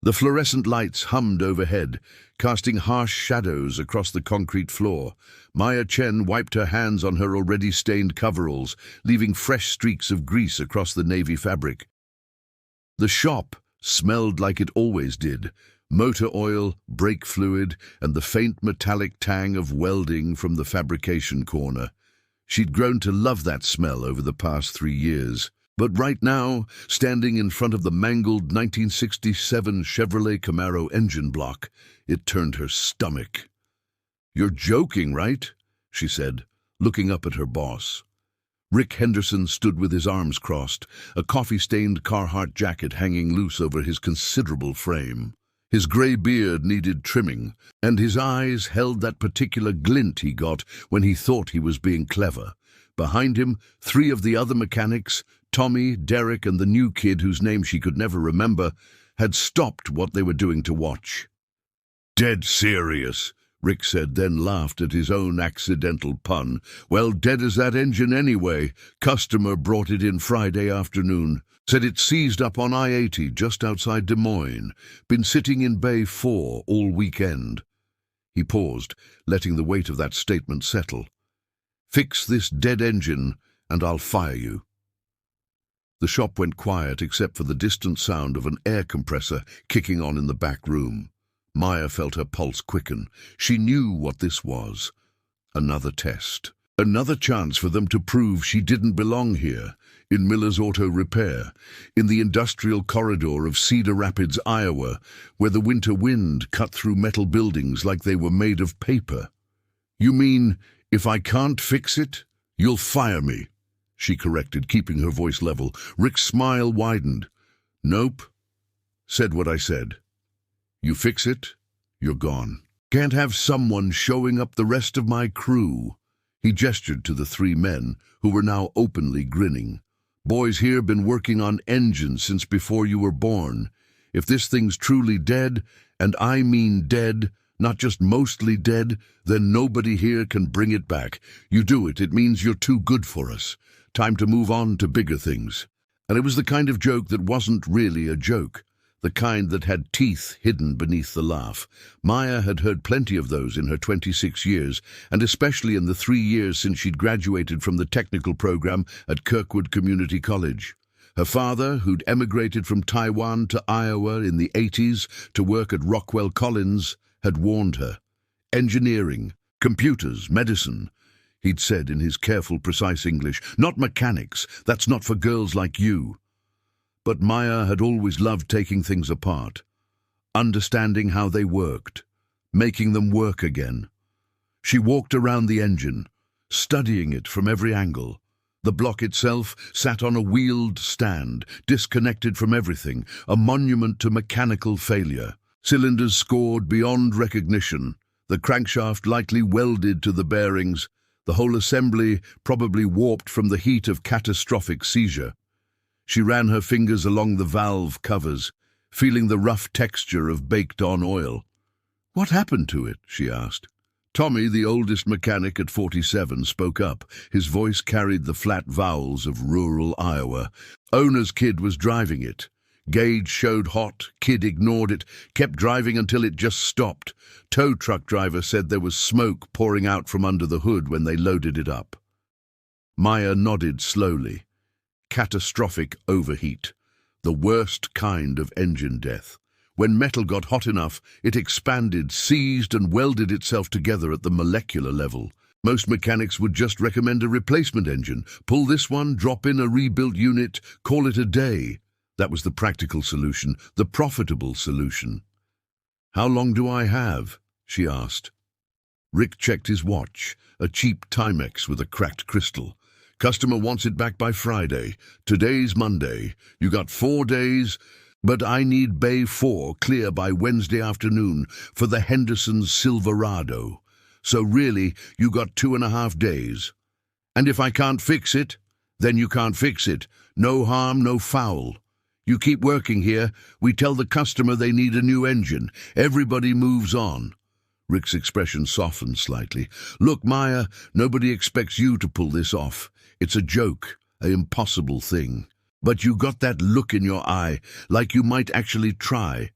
The fluorescent lights hummed overhead, casting harsh shadows across the concrete floor. Maya Chen wiped her hands on her already stained coveralls, leaving fresh streaks of grease across the navy fabric. The shop smelled like it always did: motor oil, brake fluid, and the faint metallic tang of welding from the fabrication corner. She'd grown to love that smell over the past 3 years. But right now, standing in front of the mangled 1967 Chevrolet Camaro engine block, it turned her stomach. "You're joking, right?" she said, looking up at her boss. Rick Henderson stood with his arms crossed, a coffee-stained Carhartt jacket hanging loose over his considerable frame. His gray beard needed trimming, and his eyes held that particular glint he got when he thought he was being clever. Behind him, 3 of the other mechanics, Tommy, Derek, and the new kid whose name she could never remember, had stopped what they were doing to watch. "Dead serious," Rick said, then laughed at his own accidental pun. "Well, dead as that engine anyway. Customer brought it in Friday afternoon. Said it seized up on I-80 just outside Des Moines. Been sitting in Bay 4 all weekend." He paused, letting the weight of that statement settle. "Fix this dead engine, and I'll fire you." The shop went quiet except for the distant sound of an air compressor kicking on in the back room. Maya felt her pulse quicken. She knew what this was. Another test. Another chance for them to prove she didn't belong here, in Miller's Auto Repair, in the industrial corridor of Cedar Rapids, Iowa, where the winter wind cut through metal buildings like they were made of paper. "You mean, if I can't fix it, you'll fire me?" she corrected, keeping her voice level. Rick's smile widened. "Nope. Said what I said. You fix it, you're gone. Can't have someone showing up the rest of my crew." He gestured to the 3 men, who were now openly grinning. "Boys here been working on engines since before you were born. If this thing's truly dead, and I mean dead, not just mostly dead, then nobody here can bring it back. You do it, it means you're too good for us. Time to move on to bigger things." And it was the kind of joke that wasn't really a joke, the kind that had teeth hidden beneath the laugh. Maya had heard plenty of those in her 26 years, and especially in the 3 years since she'd graduated from the technical program at Kirkwood Community College. Her father, who'd emigrated from Taiwan to Iowa in the 80s to work at Rockwell Collins, had warned her. "Engineering, computers, medicine," he'd said in his careful, precise English. "Not mechanics. That's not for girls like you." But Maya had always loved taking things apart, understanding how they worked, making them work again. She walked around the engine, studying it from every angle. The block itself sat on a wheeled stand, disconnected from everything, a monument to mechanical failure. Cylinders scored beyond recognition, the crankshaft lightly welded to the bearings, the whole assembly probably warped from the heat of catastrophic seizure. She ran her fingers along the valve covers, feeling the rough texture of baked-on oil. "What happened to it?" she asked. Tommy, the oldest mechanic at 47, spoke up. His voice carried the flat vowels of rural Iowa. "Owner's kid was driving it. Gauge showed hot, kid ignored it, kept driving until it just stopped. Tow truck driver said there was smoke pouring out from under the hood when they loaded it up." Maya nodded slowly. Catastrophic overheat, the worst kind of engine death. When metal got hot enough, it expanded, seized, and welded itself together at the molecular level. Most mechanics would just recommend a replacement engine. Pull this one, drop in a rebuilt unit, call it a day. That was the practical solution, the profitable solution. "How long do I have?" she asked. Rick checked his watch, a cheap Timex with a cracked crystal. "Customer wants it back by Friday. Today's Monday. You got 4 days, but I need Bay 4 clear by Wednesday afternoon for the Henderson's Silverado. So really, you got 2.5 days. And if I can't fix it, then you can't fix it. No harm, no foul. You keep working here. We tell the customer they need a new engine. Everybody moves on." Rick's expression softened slightly. "Look, Maya, nobody expects you to pull this off. It's a joke, an impossible thing. But you got that look in your eye, like you might actually try.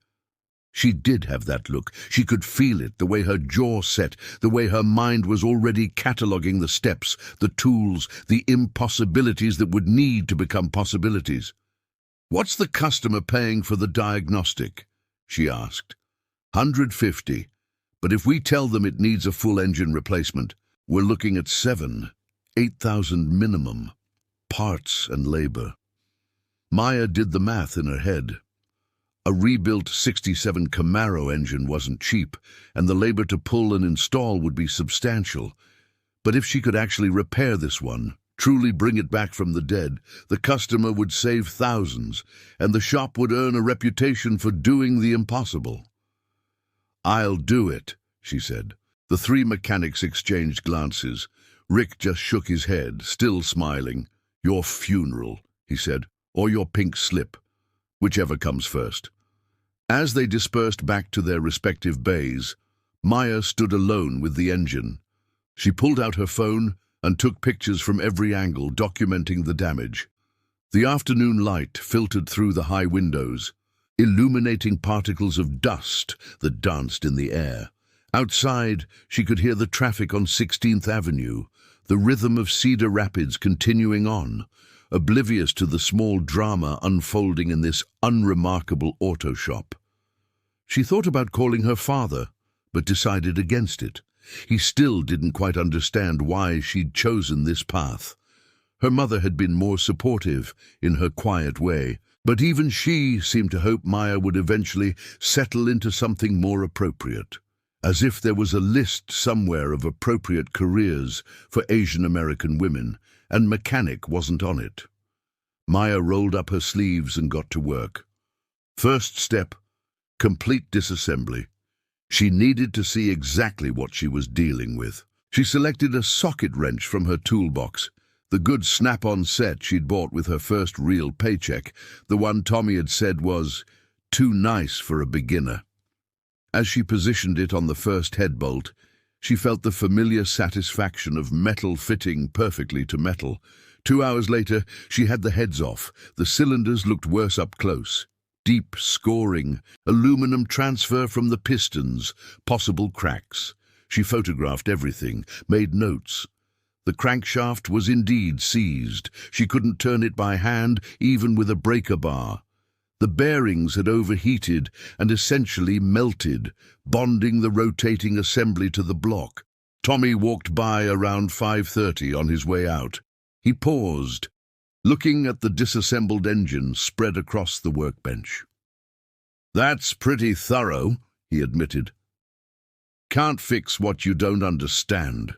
She did have that look. She could feel it, the way her jaw set, the way her mind was already cataloguing the steps, the tools, the impossibilities that would need to become possibilities. "What's the customer paying for the diagnostic?" she asked. "150. But if we tell them it needs a full engine replacement, we're looking at 8,000 minimum. Parts and labor." Maya did the math in her head. A rebuilt '67 Camaro engine wasn't cheap, and the labor to pull and install would be substantial. But if she could actually repair this one, truly bring it back from the dead, the customer would save thousands, and the shop would earn a reputation for doing the impossible. "I'll do it," she said. The three mechanics exchanged glances. Rick just shook his head, still smiling. "Your funeral," he said, "or your pink slip, whichever comes first." As they dispersed back to their respective bays, Maya stood alone with the engine. She pulled out her phone and took pictures from every angle, documenting the damage. The afternoon light filtered through the high windows, illuminating particles of dust that danced in the air. Outside, she could hear the traffic on 16th Avenue, the rhythm of Cedar Rapids continuing on, oblivious to the small drama unfolding in this unremarkable auto shop. She thought about calling her father, but decided against it. He still didn't quite understand why she'd chosen this path. Her mother had been more supportive in her quiet way, but even she seemed to hope Maya would eventually settle into something more appropriate, as if there was a list somewhere of appropriate careers for Asian American women, and mechanic wasn't on it. Maya rolled up her sleeves and got to work. First step, complete disassembly. She needed to see exactly what she was dealing with. She selected a socket wrench from her toolbox, the good snap-on set she'd bought with her first real paycheck, the one Tommy had said was too nice for a beginner. As she positioned it on the first head bolt, she felt the familiar satisfaction of metal fitting perfectly to metal. 2 hours later, she had the heads off. The cylinders looked worse up close. Deep scoring, aluminum transfer from the pistons, possible cracks. She photographed everything, made notes. The crankshaft was indeed seized. She couldn't turn it by hand, even with a breaker bar. The bearings had overheated and essentially melted, bonding the rotating assembly to the block. Tommy walked by around 5:30 on his way out. He paused, looking at the disassembled engine spread across the workbench. "That's pretty thorough," he admitted. "Can't fix what you don't understand,"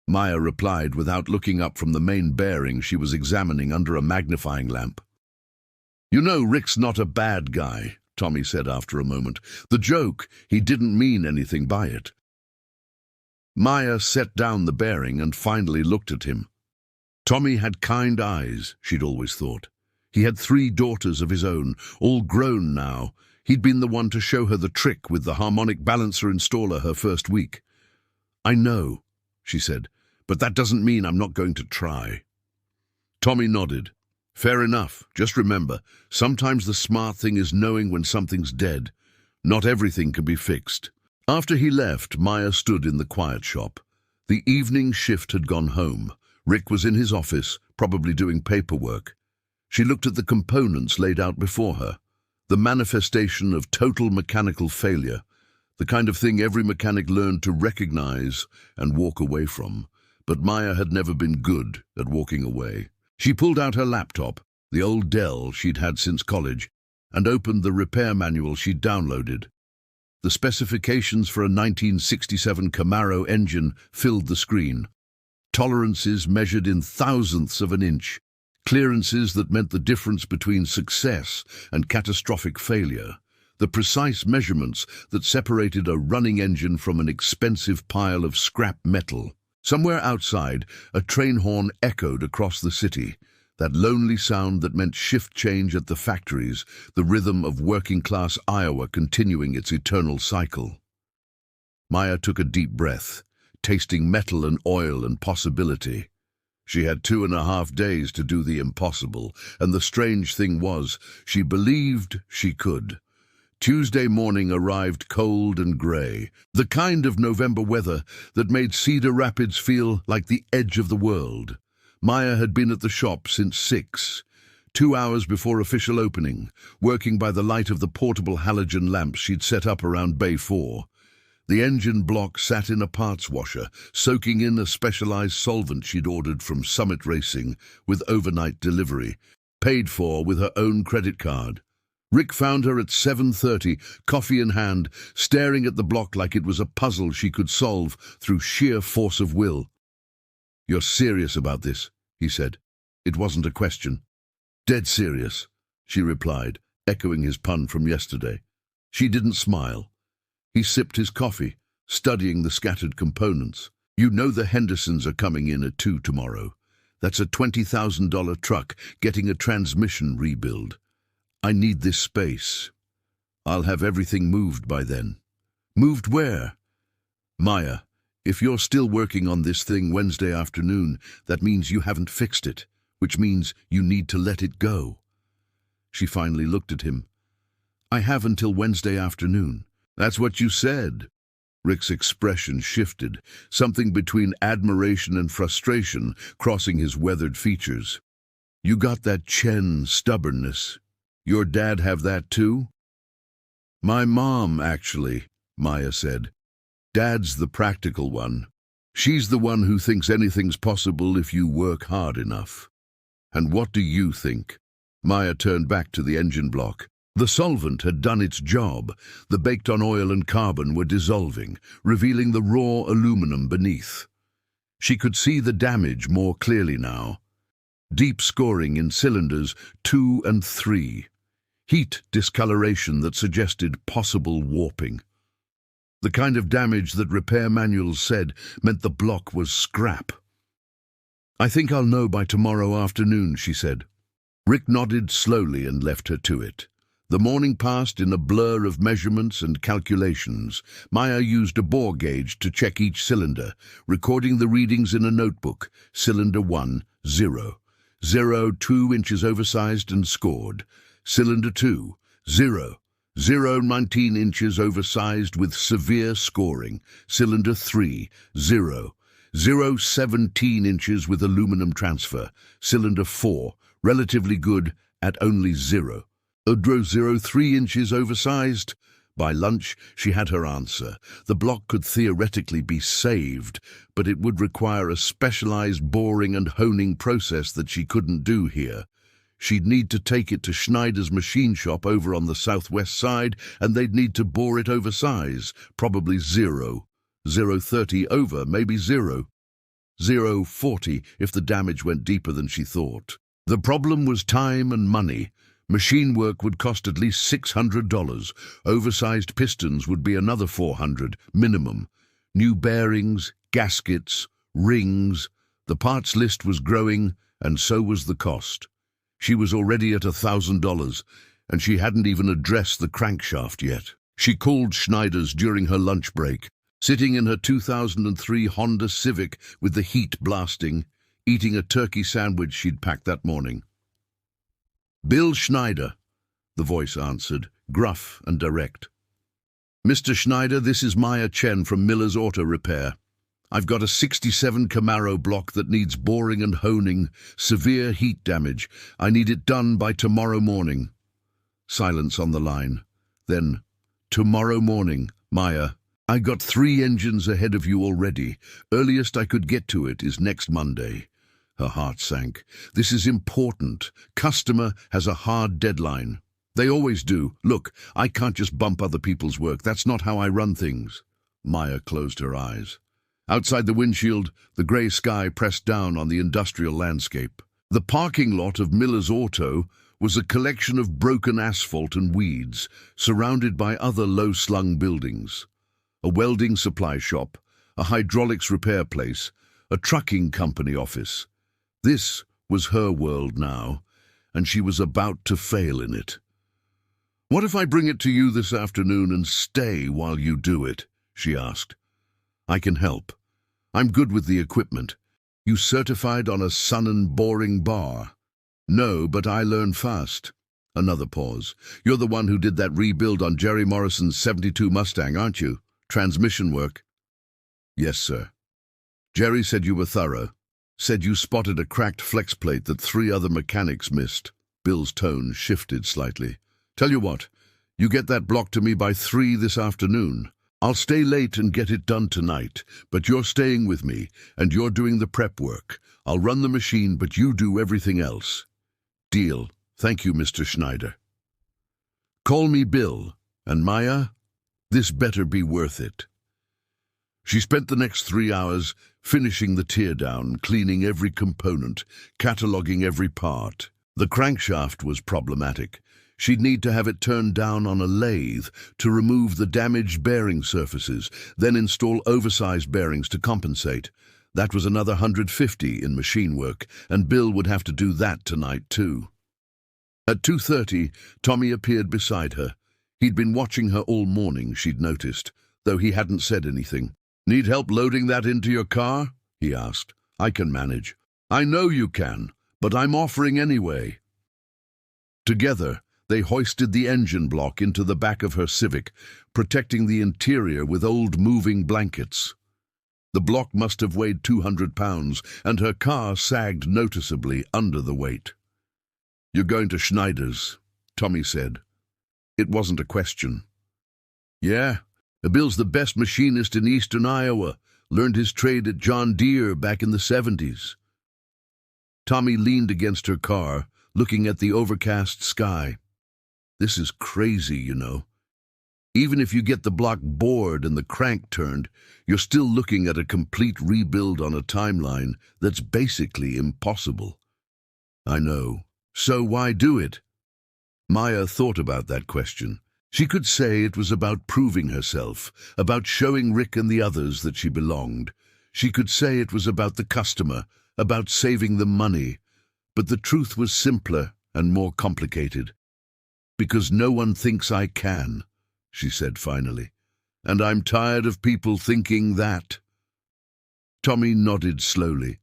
Maya replied without looking up from the main bearing she was examining under a magnifying lamp. "You know, Rick's not a bad guy," Tommy said after a moment. "The joke, he didn't mean anything by it." Maya set down the bearing and finally looked at him. Tommy had kind eyes, she'd always thought. He had 3 daughters of his own, all grown now. He'd been the one to show her the trick with the harmonic balancer installer her first week. "I know," she said, "but that doesn't mean I'm not going to try." Tommy nodded. "Fair enough. Just remember, sometimes the smart thing is knowing when something's dead. Not everything can be fixed." After he left, Maya stood in the quiet shop. The evening shift had gone home. Rick was in his office, probably doing paperwork. She looked at the components laid out before her. The manifestation of total mechanical failure, the kind of thing every mechanic learned to recognize and walk away from. But Maya had never been good at walking away. She pulled out her laptop, the old Dell she'd had since college, and opened the repair manual she'd downloaded. The specifications for a 1967 Camaro engine filled the screen. Tolerances measured in thousandths of an inch. Clearances that meant the difference between success and catastrophic failure. The precise measurements that separated a running engine from an expensive pile of scrap metal. Somewhere outside, a train horn echoed across the city, that lonely sound that meant shift change at the factories, the rhythm of working-class Iowa continuing its eternal cycle. Maya took a deep breath, tasting metal and oil and possibility. She had 2.5 days to do the impossible, and the strange thing was, she believed she could. Tuesday morning arrived cold and grey, the kind of November weather that made Cedar Rapids feel like the edge of the world. Maya had been at the shop since 6, 2 hours before official opening, working by the light of the portable halogen lamps she'd set up around Bay 4. The engine block sat in a parts washer, soaking in a specialized solvent she'd ordered from Summit Racing with overnight delivery, paid for with her own credit card. Rick found her at 7:30, coffee in hand, staring at the block like it was a puzzle she could solve through sheer force of will. "You're serious about this?" he said. It wasn't a question. "Dead serious," she replied, echoing his pun from yesterday. She didn't smile. He sipped his coffee, studying the scattered components. "You know the Hendersons are coming in at 2 tomorrow. That's a $20,000 truck getting a transmission rebuild. I need this space. I'll have everything moved by then." "Moved where?" "Maya, if you're still working on this thing Wednesday afternoon, that means you haven't fixed it, which means you need to let it go." She finally looked at him. "I have until Wednesday afternoon." "That's what you said." Rick's expression shifted, something between admiration and frustration crossing his weathered features. "You got that Chen stubbornness. Your dad have that too?" "My mom, actually," Maya said. "Dad's the practical one. She's the one who thinks anything's possible if you work hard enough." "And what do you think?" Maya turned back to the engine block. The solvent had done its job. The baked-on oil and carbon were dissolving, revealing the raw aluminum beneath. She could see the damage more clearly now. Deep scoring in cylinders 2 and 3. Heat discoloration that suggested possible warping. The kind of damage that repair manuals said meant the block was scrap. "I think I'll know by tomorrow afternoon," she said. Rick nodded slowly and left her to it. The morning passed in a blur of measurements and calculations. Maya used a bore gauge to check each cylinder, recording the readings in a notebook. Cylinder 1, 0. 0, 2 inches oversized and scored. Cylinder 2, 0. 0, 19 inches oversized with severe scoring. Cylinder 3, 0. 0, 17 inches with aluminum transfer. Cylinder 4, relatively good at only 0. Udro 0, 3 inches oversized. By lunch, she had her answer. The block could theoretically be saved, but it would require a specialized boring and honing process that she couldn't do here. She'd need to take it to Schneider's machine shop over on the southwest side, and they'd need to bore it oversize, probably 0. 0.30 over, maybe 0. 0.40 if the damage went deeper than she thought. The problem was time and money. Machine work would cost at least $600. Oversized pistons would be another $400, minimum. New bearings, gaskets, rings. The parts list was growing, and so was the cost. She was already at $1,000, and she hadn't even addressed the crankshaft yet. She called Schneider's during her lunch break, sitting in her 2003 Honda Civic with the heat blasting, eating a turkey sandwich she'd packed that morning. "Bill Schneider," the voice answered, gruff and direct. "Mr. Schneider, this is Maya Chen from Miller's Auto Repair. I've got a 67 Camaro block that needs boring and honing, severe heat damage. I need it done by tomorrow morning." Silence on the line. Then, "Tomorrow morning, Maya. I got 3 engines ahead of you already. Earliest I could get to it is next Monday." Her heart sank. "This is important. Customer has a hard deadline." "They always do. Look, I can't just bump other people's work. That's not how I run things." Maya closed her eyes. Outside the windshield, the grey sky pressed down on the industrial landscape. The parking lot of Miller's Auto was a collection of broken asphalt and weeds, surrounded by other low-slung buildings. A welding supply shop, a hydraulics repair place, a trucking company office. This was her world now, and she was about to fail in it. "What if I bring it to you this afternoon and stay while you do it?" she asked. "I can help. I'm good with the equipment. You certified on a Sun and boring bar?" "No, but I learn fast." Another pause. "You're the one who did that rebuild on Jerry Morrison's '72 Mustang, aren't you? Transmission work?" "Yes, sir." "Jerry said you were thorough. Said you spotted a cracked flex plate that 3 other mechanics missed." Bill's tone shifted slightly. "Tell you what, you get that block to me by 3 this afternoon. I'll stay late and get it done tonight, but you're staying with me, and you're doing the prep work. I'll run the machine, but you do everything else." "Deal. Thank you, Mr. Schneider." "Call me Bill. And Maya, this better be worth it." She spent the next 3 hours finishing the teardown, cleaning every component, cataloging every part. The crankshaft was problematic. She'd need to have it turned down on a lathe to remove the damaged bearing surfaces, then install oversized bearings to compensate. That was another $150 in machine work, and Bill would have to do that tonight too. At 2:30, Tommy appeared beside her. He'd been watching her all morning, she'd noticed, though he hadn't said anything. "Need help loading that into your car?" he asked. "I can manage." "I know you can, but I'm offering anyway." Together, they hoisted the engine block into the back of her Civic, protecting the interior with old moving blankets. The block must have weighed 200 pounds, and her car sagged noticeably under the weight. "You're going to Schneider's," Tommy said. It wasn't a question. "Yeah, Bill's the best machinist in eastern Iowa. Learned his trade at John Deere back in the '70s. Tommy leaned against her car, looking at the overcast sky. "This is crazy, you know. Even if you get the block bored and the crank turned, you're still looking at a complete rebuild on a timeline that's basically impossible." "I know. So why do it?" Maya thought about that question. She could say it was about proving herself, about showing Rick and the others that she belonged. She could say it was about the customer, about saving them money. But the truth was simpler and more complicated. "Because no one thinks I can," she said finally. "And I'm tired of people thinking that." Tommy nodded slowly.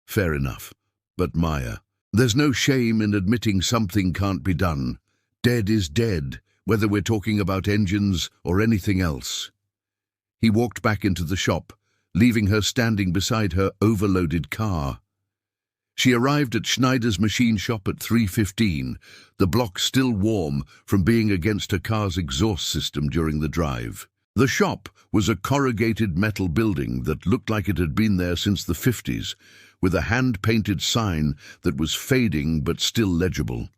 "Fair enough. But Maya, there's no shame in admitting something can't be done. Dead is dead, whether we're talking about engines or anything else." He walked back into the shop, leaving her standing beside her overloaded car. She arrived at Schneider's machine shop at 3:15, the block still warm from being against her car's exhaust system during the drive. The shop was a corrugated metal building that looked like it had been there since the '50s, with a hand-painted sign that was fading but still legible.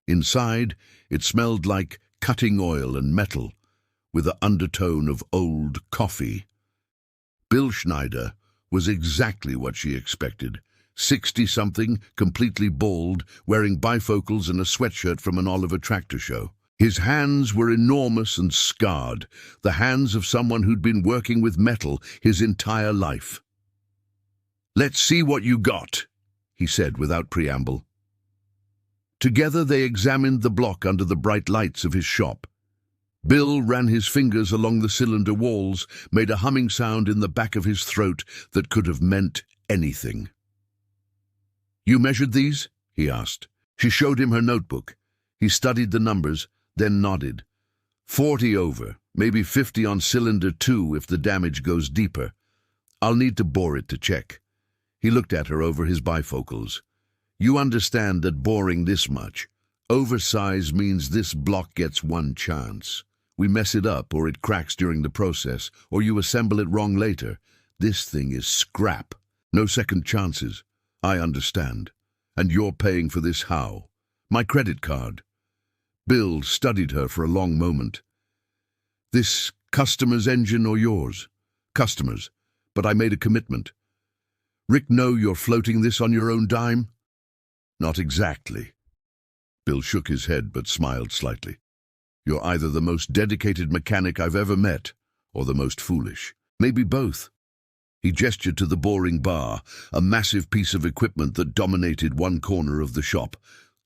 Inside, it smelled like cutting oil and metal, with an undertone of old coffee. Bill Schneider was exactly what she expected. 60-something, completely bald, wearing bifocals and a sweatshirt from an Oliver tractor show. His hands were enormous and scarred, the hands of someone who'd been working with metal his entire life. "Let's see what you got," he said without preamble. Together they examined the block under the bright lights of his shop. Bill ran his fingers along the cylinder walls, made a humming sound in the back of his throat that could have meant anything. "You measured these?" he asked. She showed him her notebook. He studied the numbers, then nodded. 40 over, maybe 50 on cylinder 2 if the damage goes deeper. I'll need to bore it to check." He looked at her over his bifocals. "You understand that boring this much, oversize means this block gets one chance. We mess it up, or it cracks during the process, or you assemble it wrong later. This thing is scrap. No second chances. I understand. And you're paying for this how? My credit card." Bill studied her for a long moment. "This customer's engine or yours?" "Customer's, but I made a commitment." "Rick know you're floating this on your own dime?" "Not exactly." Bill shook his head but smiled slightly. "You're either the most dedicated mechanic I've ever met, or the most foolish. Maybe both." He gestured to the boring bar, a massive piece of equipment that dominated one corner of the shop.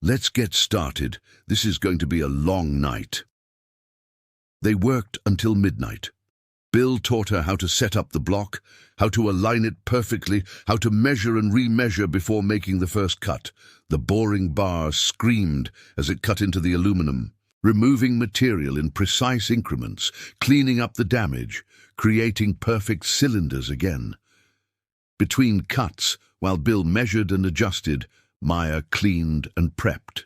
"Let's get started. This is going to be a long night." They worked until midnight. Bill taught her how to set up the block, how to align it perfectly, how to measure and re-measure before making the first cut. The boring bar screamed as it cut into the aluminum, removing material in precise increments, cleaning up the damage, creating perfect cylinders again. Between cuts, while Bill measured and adjusted, Maya cleaned and prepped.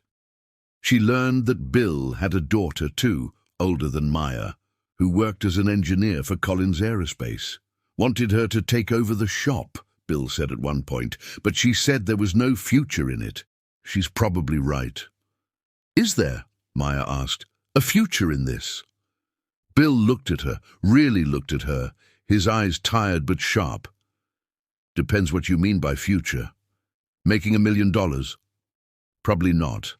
She learned that Bill had a daughter too, older than Maya, who worked as an engineer for Collins Aerospace. Wanted her to take over the shop, Bill said at one point, but she said there was no future in it. She's probably right. Is there, Maya asked, a future in this? Bill looked at her, really looked at her, his eyes tired but sharp. Depends what you mean by future. Making $1 million? Probably not.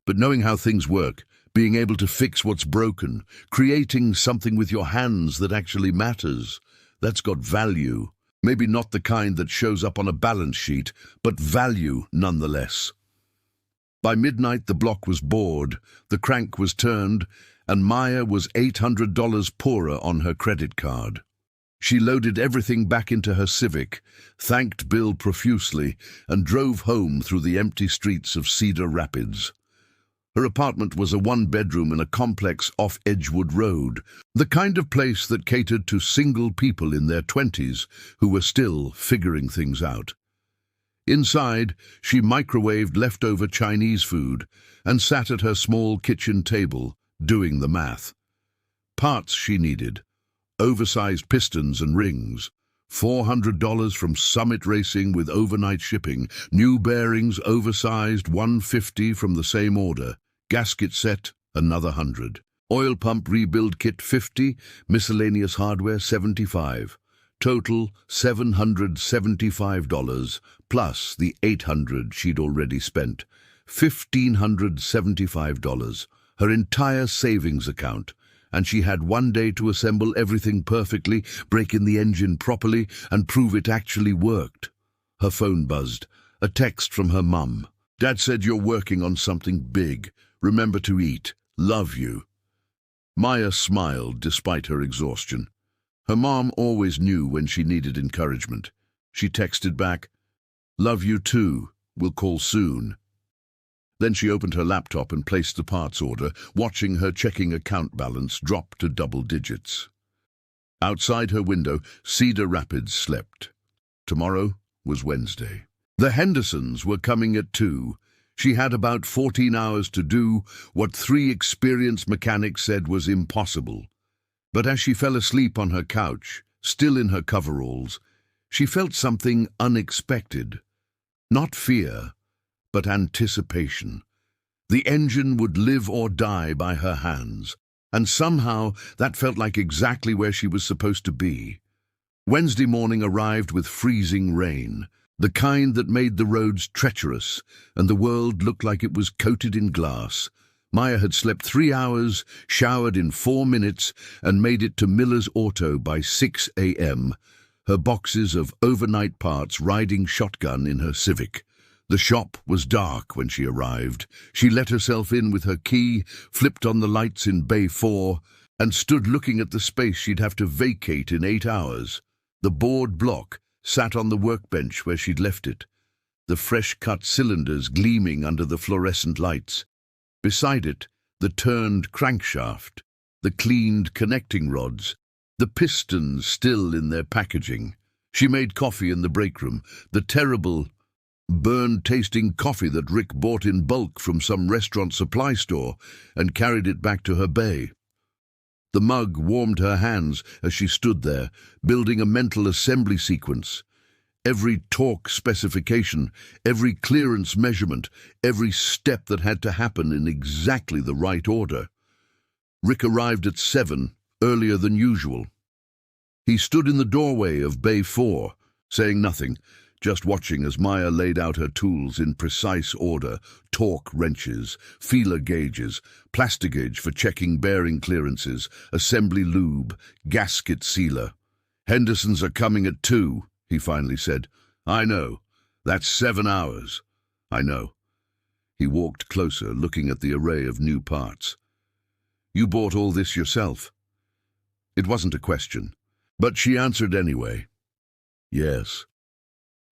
But knowing how things work, being able to fix what's broken, creating something with your hands that actually matters, that's got value. Maybe not the kind that shows up on a balance sheet, but value nonetheless. By midnight, the block was bored, the crank was turned, and Maya was $800 poorer on her credit card. She loaded everything back into her Civic, thanked Bill profusely, and drove home through the empty streets of Cedar Rapids. Her apartment was a one-bedroom in a complex off Edgewood Road, the kind of place that catered to single people in their 20s who were still figuring things out. Inside, she microwaved leftover Chinese food and sat at her small kitchen table, doing the math. Parts she needed: oversized pistons and rings, $400 from Summit Racing with overnight shipping, new bearings oversized $150 from the same order, gasket set another $100, oil pump rebuild kit $50, miscellaneous hardware $75. Total $775, plus the $800 she'd already spent, $1,575, her entire savings account, and she had one day to assemble everything perfectly, break in the engine properly, and prove it actually worked. Her phone buzzed, a text from her mum. Dad said you're working on something big. Remember to eat. Love you. Maya smiled despite her exhaustion. Her mom always knew when she needed encouragement. She texted back, "Love you too. We'll call soon." Then she opened her laptop and placed the parts order, watching her checking account balance drop to double digits. Outside her window, Cedar Rapids slept. Tomorrow was Wednesday. The Hendersons were coming at 2. She had about 14 hours to do what 3 experienced mechanics said was impossible. But as she fell asleep on her couch, still in her coveralls, she felt something unexpected. Not fear, but anticipation. The engine would live or die by her hands, and somehow that felt like exactly where she was supposed to be. Wednesday morning arrived with freezing rain, the kind that made the roads treacherous, and the world looked like it was coated in glass. Maya had slept 3 hours, showered in 4 minutes, and made it to Miller's Auto by 6 a.m., her boxes of overnight parts riding shotgun in her Civic. The shop was dark when she arrived. She let herself in with her key, flipped on the lights in Bay 4, and stood looking at the space she'd have to vacate in 8 hours. The board block sat on the workbench where she'd left it, the fresh-cut cylinders gleaming under the fluorescent lights. Beside it, the turned crankshaft, the cleaned connecting rods, the pistons still in their packaging. She made coffee in the break room, the terrible, burned-tasting coffee that Rick bought in bulk from some restaurant supply store and carried it back to her bay. The mug warmed her hands as she stood there, building a mental assembly sequence. Every torque specification, every clearance measurement, every step that had to happen in exactly the right order. Rick arrived at 7, earlier than usual. He stood in the doorway of Bay 4, saying nothing, just watching as Maya laid out her tools in precise order: torque wrenches, feeler gauges, plastigauge for checking bearing clearances, assembly lube, gasket sealer. "Hendersons are coming at 2, he finally said. "I know. That's 7 hours. "I know." He walked closer, looking at the array of new parts. "You bought all this yourself?" It wasn't a question. But she answered anyway. Yes.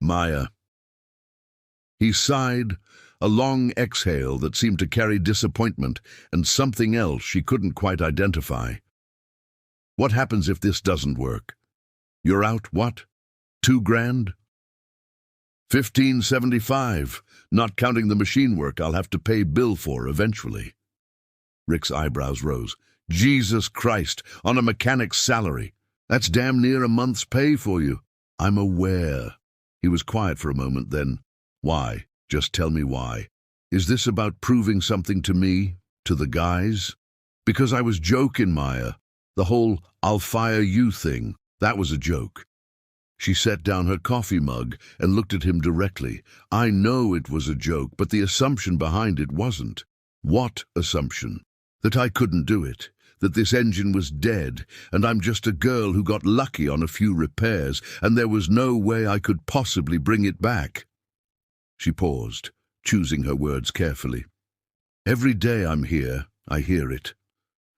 Maya. He sighed, a long exhale that seemed to carry disappointment and something else she couldn't quite identify. What happens if this doesn't work? You're out, what? 2 grand? 1575, not counting the machine work I'll have to pay bill for eventually. Rick's eyebrows rose. Jesus Christ, on a mechanic's salary. That's damn near a month's pay for you. I'm aware. He was quiet for a moment, then, why? Just tell me why. Is this about proving something to me, to the guys? Because I was joking, Maya. The whole I'll fire you thing, that was a joke. She set down her coffee mug and looked at him directly. I know it was a joke, but the assumption behind it wasn't. What assumption? That I couldn't do it, that this engine was dead, and I'm just a girl who got lucky on a few repairs, and there was no way I could possibly bring it back. She paused, choosing her words carefully. Every day I'm here, I hear it.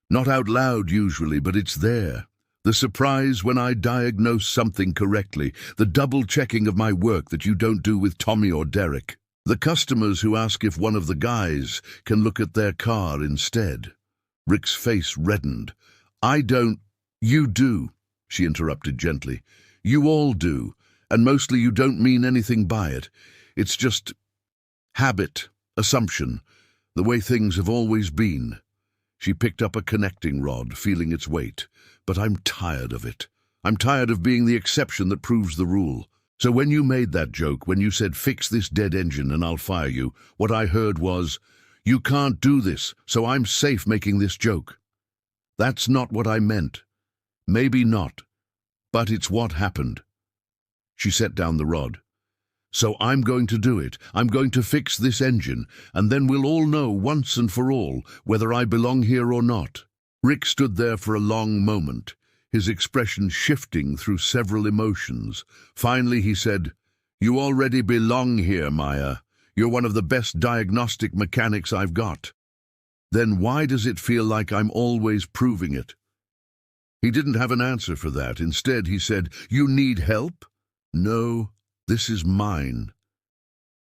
Not out loud usually, but it's there. The surprise when I diagnose something correctly, the double-checking of my work that you don't do with Tommy or Derek. The customers who ask if one of the guys can look at their car instead. Rick's face reddened. I don't. You do, she interrupted gently. You all do, and mostly you don't mean anything by it. It's just habit, assumption, the way things have always been. She picked up a connecting rod, feeling its weight. But I'm tired of it. I'm tired of being the exception that proves the rule. So when you made that joke, when you said, fix this dead engine and I'll fire you, what I heard was, you can't do this, so I'm safe making this joke. That's not what I meant. Maybe not. But it's what happened. She set down the rod. So I'm going to do it. I'm going to fix this engine, and then we'll all know once and for all whether I belong here or not. Rick stood there for a long moment, his expression shifting through several emotions. Finally he said, You already belong here, Maya. You're one of the best diagnostic mechanics I've got. Then why does it feel like I'm always proving it? He didn't have an answer for that. Instead, he said, You need help? No, this is mine.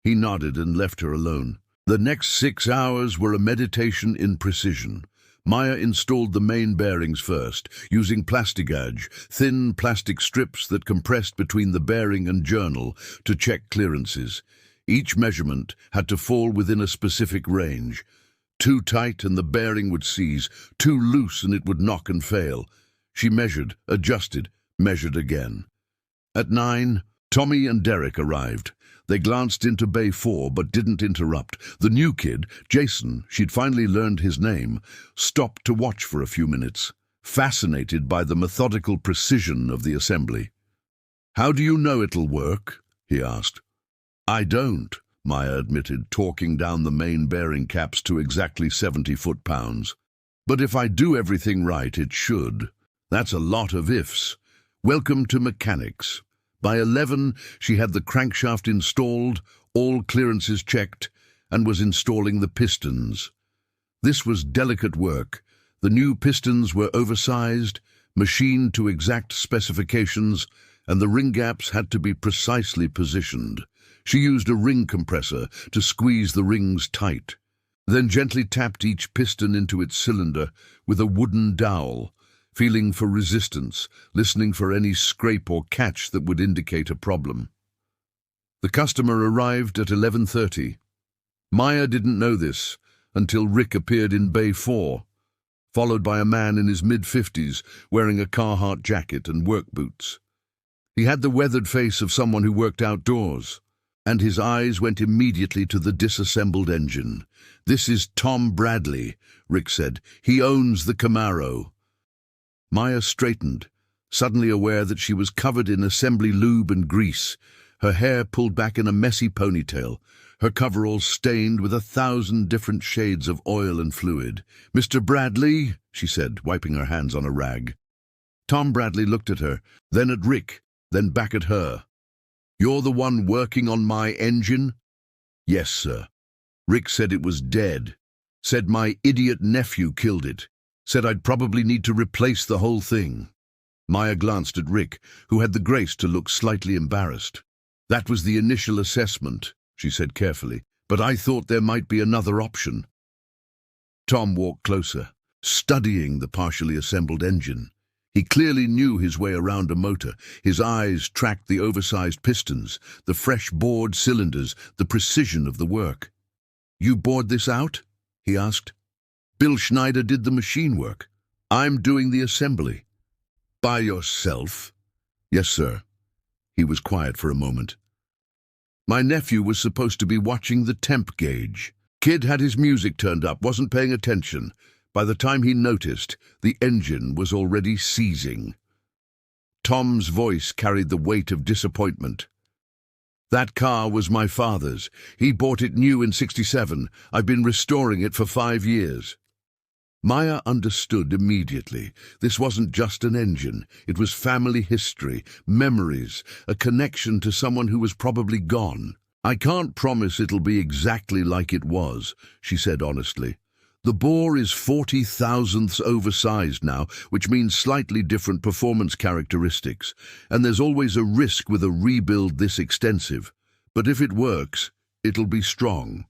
He nodded and left her alone. The next 6 hours were a meditation in precision. Maya installed the main bearings first, using plastigage, thin plastic strips that compressed between the bearing and journal to check clearances. Each measurement had to fall within a specific range. Too tight and the bearing would seize, too loose and it would knock and fail. She measured, adjusted, measured again. At 9, Tommy and Derek arrived. They glanced into Bay 4 but didn't interrupt. The new kid, Jason, she'd finally learned his name, stopped to watch for a few minutes, fascinated by the methodical precision of the assembly. How do you know it'll work? He asked. I don't, Maya admitted, torquing down the main bearing caps to exactly 70 foot-pounds. But if I do everything right, it should. That's a lot of ifs. Welcome to mechanics. By 11, she had the crankshaft installed, all clearances checked, and was installing the pistons. This was delicate work. The new pistons were oversized, machined to exact specifications, and the ring gaps had to be precisely positioned. She used a ring compressor to squeeze the rings tight, then gently tapped each piston into its cylinder with a wooden dowel, feeling for resistance, listening for any scrape or catch that would indicate a problem. The customer arrived at 11:30. Maya didn't know this until Rick appeared in Bay 4, followed by a man in his mid-50s wearing a Carhartt jacket and work boots. He had the weathered face of someone who worked outdoors, and his eyes went immediately to the disassembled engine. This is Tom Bradley, Rick said. He owns the Camaro. Maya straightened, suddenly aware that she was covered in assembly lube and grease, her hair pulled back in a messy ponytail, her coveralls stained with 1,000 different shades of oil and fluid. Mr. Bradley, she said, wiping her hands on a rag. Tom Bradley looked at her, then at Rick, then back at her. You're the one working on my engine? Yes, sir. Rick said it was dead. Said my idiot nephew killed it. Said I'd probably need to replace the whole thing. Maya glanced at Rick, who had the grace to look slightly embarrassed. "That was the initial assessment," she said carefully, "but I thought there might be another option." Tom walked closer, studying the partially assembled engine. He clearly knew his way around a motor. His eyes tracked the oversized pistons, the fresh bored cylinders, the precision of the work. "You bored this out?" he asked. "Bill Schneider did the machine work. I'm doing the assembly." "By yourself?" "Yes, sir." He was quiet for a moment. "My nephew was supposed to be watching the temp gauge. Kid had his music turned up, wasn't paying attention. By the time he noticed, the engine was already seizing." Tom's voice carried the weight of disappointment. "That car was my father's. He bought it new in '67. I've been restoring it for 5 years. Maya understood immediately. This wasn't just an engine. It was family history, memories, a connection to someone who was probably gone. "I can't promise it'll be exactly like it was," she said honestly. "The bore is 40 thousandths oversized now, which means slightly different performance characteristics, and there's always a risk with a rebuild this extensive. But if it works, it'll be strong.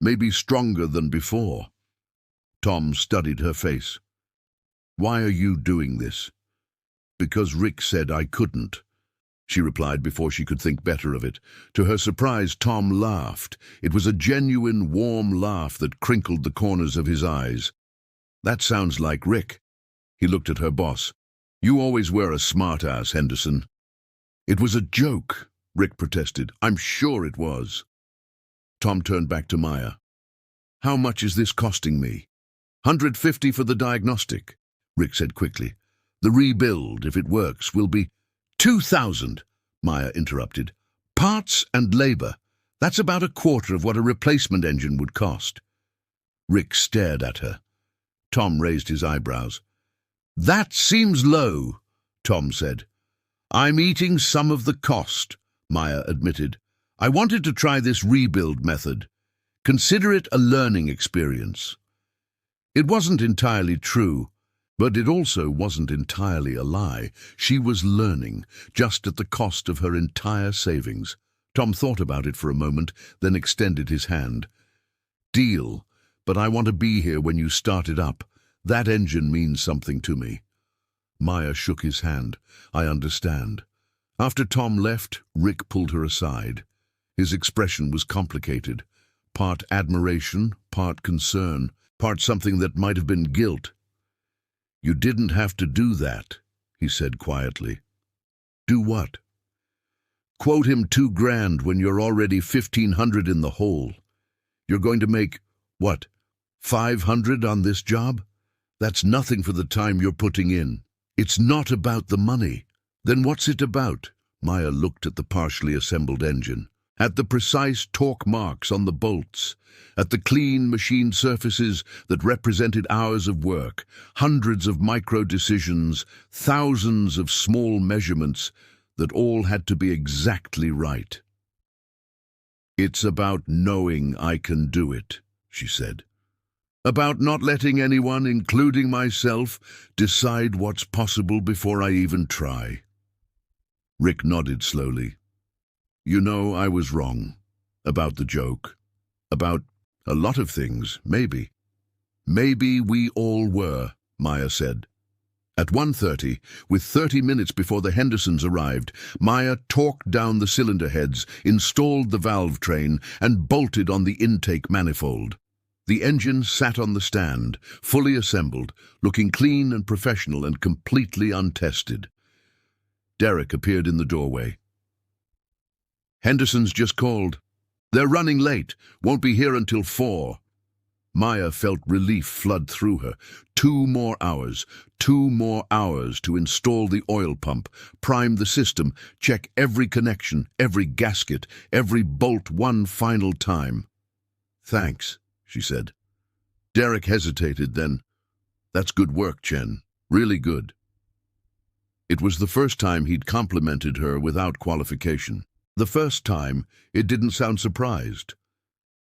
Maybe stronger than before." Tom studied her face. "Why are you doing this?" "Because Rick said I couldn't," she replied before she could think better of it. To her surprise, Tom laughed. It was a genuine, warm laugh that crinkled the corners of his eyes. "That sounds like Rick." He looked at her boss. "You always were a smart-ass, Henderson." "It was a joke," Rick protested. "I'm sure it was." Tom turned back to Maya. "How much is this costing me?" "150 for the diagnostic," Rick said quickly. "The rebuild, if it works, will be 2,000, Maya interrupted. "Parts and labor. That's about a quarter of what a replacement engine would cost." Rick stared at her. Tom raised his eyebrows. "That seems low," Tom said. "I'm eating some of the cost," Maya admitted. "I wanted to try this rebuild method. Consider it a learning experience." It wasn't entirely true. But it also wasn't entirely a lie. She was learning, just at the cost of her entire savings. Tom thought about it for a moment, then extended his hand. "Deal, but I want to be here when you start it up. That engine means something to me." Maya shook his hand. "I understand." After Tom left, Rick pulled her aside. His expression was complicated. Part admiration, part concern, part something that might have been guilt. "You didn't have to do that," he said quietly. "Do what?" "Quote him $2,000 when you're already 1,500 in the hole. You're going to make, what, 500 on this job? That's nothing for the time you're putting in." "It's not about the money." "Then what's it about?" Maya looked at the partially assembled engine. At the precise torque marks on the bolts, at the clean machine surfaces that represented hours of work, hundreds of micro-decisions, thousands of small measurements that all had to be exactly right. "It's about knowing I can do it," she said. "About not letting anyone, including myself, decide what's possible before I even try." Rick nodded slowly. "You know, I was wrong. About the joke. About a lot of things, maybe." "Maybe we all were," Maya said. At 1:30, with 30 minutes before the Hendersons arrived, Maya torqued down the cylinder heads, installed the valve train, and bolted on the intake manifold. The engine sat on the stand, fully assembled, looking clean and professional and completely untested. Derek appeared in the doorway. "Henderson's just called. They're running late. Won't be here until 4. Maya felt relief flood through her. 2 more hours. 2 more hours to install the oil pump, prime the system, check every connection, every gasket, every bolt one final time. "Thanks," she said. Derek hesitated, then, "That's good work, Chen. Really good." It was the first time he'd complimented her without qualification. The first time, it didn't sound surprised.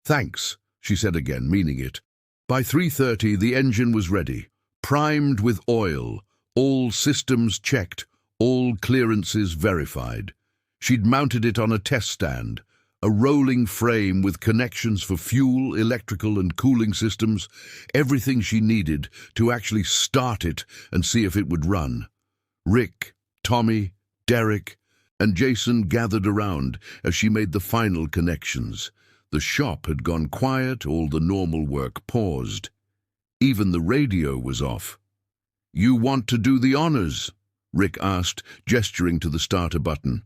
"Thanks," she said again, meaning it. By 3:30, the engine was ready, primed with oil, all systems checked, All clearances verified. She'd mounted it on a test stand, a rolling frame with connections for fuel, electrical and cooling systems, everything she needed to actually start it and see if it would run. Rick, Tommy, Derek, and Jason gathered around as she made the final connections. The shop had gone quiet, all the normal work paused. Even the radio was off. "You want to do the honors?" Rick asked, gesturing to the starter button.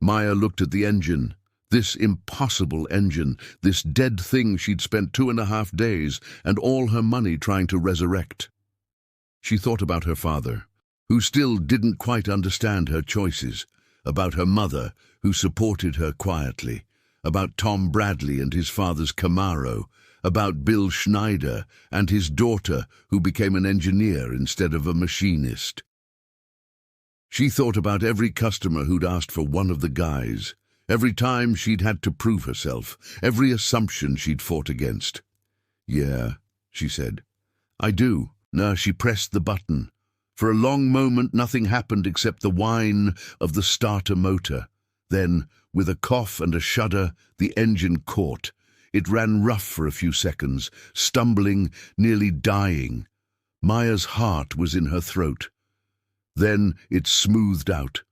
Maya looked at the engine. This impossible engine, this dead thing she'd spent 2.5 days and all her money trying to resurrect. She thought about her father, who still didn't quite understand her choices, about her mother, who supported her quietly, about Tom Bradley and his father's Camaro, about Bill Schneider and his daughter, who became an engineer instead of a machinist. She thought about every customer who'd asked for one of the guys, every time she'd had to prove herself, every assumption she'd fought against. "Yeah," she said. "I do." Now she pressed the button. For a long moment nothing happened except the whine of the starter motor. Then, with a cough and a shudder, the engine caught. It ran rough for a few seconds, stumbling, nearly dying. Maya's heart was in her throat. Then it smoothed out.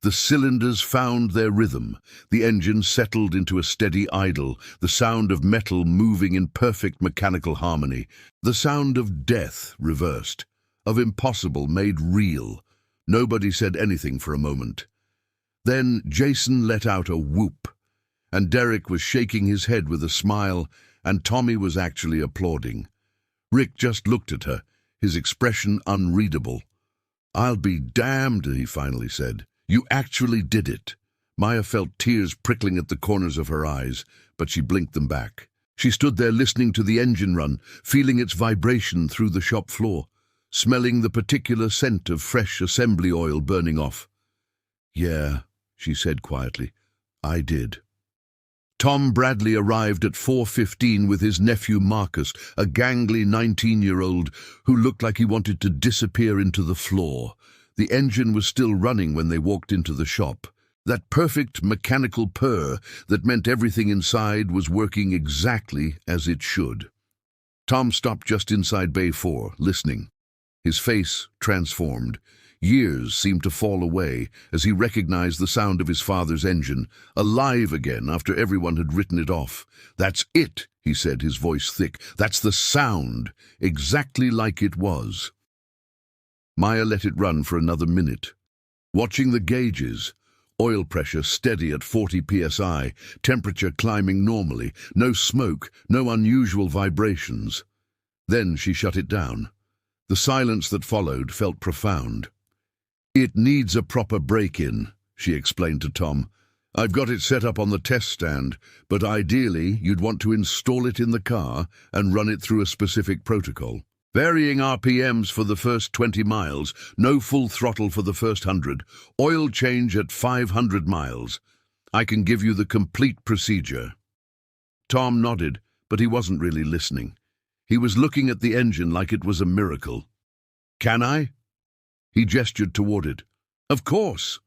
The cylinders found their rhythm. The engine settled into a steady idle, the sound of metal moving in perfect mechanical harmony, the sound of death reversed, of impossible made real. Nobody said anything for a moment. Then Jason let out a whoop, and Derek was shaking his head with a smile, and Tommy was actually applauding. Rick just looked at her, his expression unreadable. "I'll be damned," he finally said. "You actually did it." Maya felt tears prickling at the corners of her eyes, but she blinked them back. She stood there listening to the engine run, feeling its vibration through the shop floor, smelling the particular scent of fresh assembly oil burning off. "Yeah," she said quietly, "I did." Tom Bradley arrived at 4:15 with his nephew Marcus, a gangly 19-year-old who looked like he wanted to disappear into the floor. The engine was still running when they walked into the shop. That perfect mechanical purr that meant everything inside was working exactly as it should. Tom stopped just inside Bay 4, listening. His face transformed. Years seemed to fall away as he recognized the sound of his father's engine, alive again after everyone had written it off. "That's it," he said, his voice thick. "That's the sound, exactly like it was." Maya let it run for another minute, watching the gauges. Oil pressure steady at 40 psi, temperature climbing normally, no smoke, no unusual vibrations. Then she shut it down. The silence that followed felt profound. "It needs a proper break-in," she explained to Tom. "I've got it set up on the test stand, but ideally you'd want to install it in the car and run it through a specific protocol. Varying RPMs for the first 20 miles, no full throttle for the first 100, oil change at 500 miles. I can give you the complete procedure." Tom nodded, but he wasn't really listening. He was looking at the engine like it was a miracle. "Can I?" He gestured toward it. "Of course."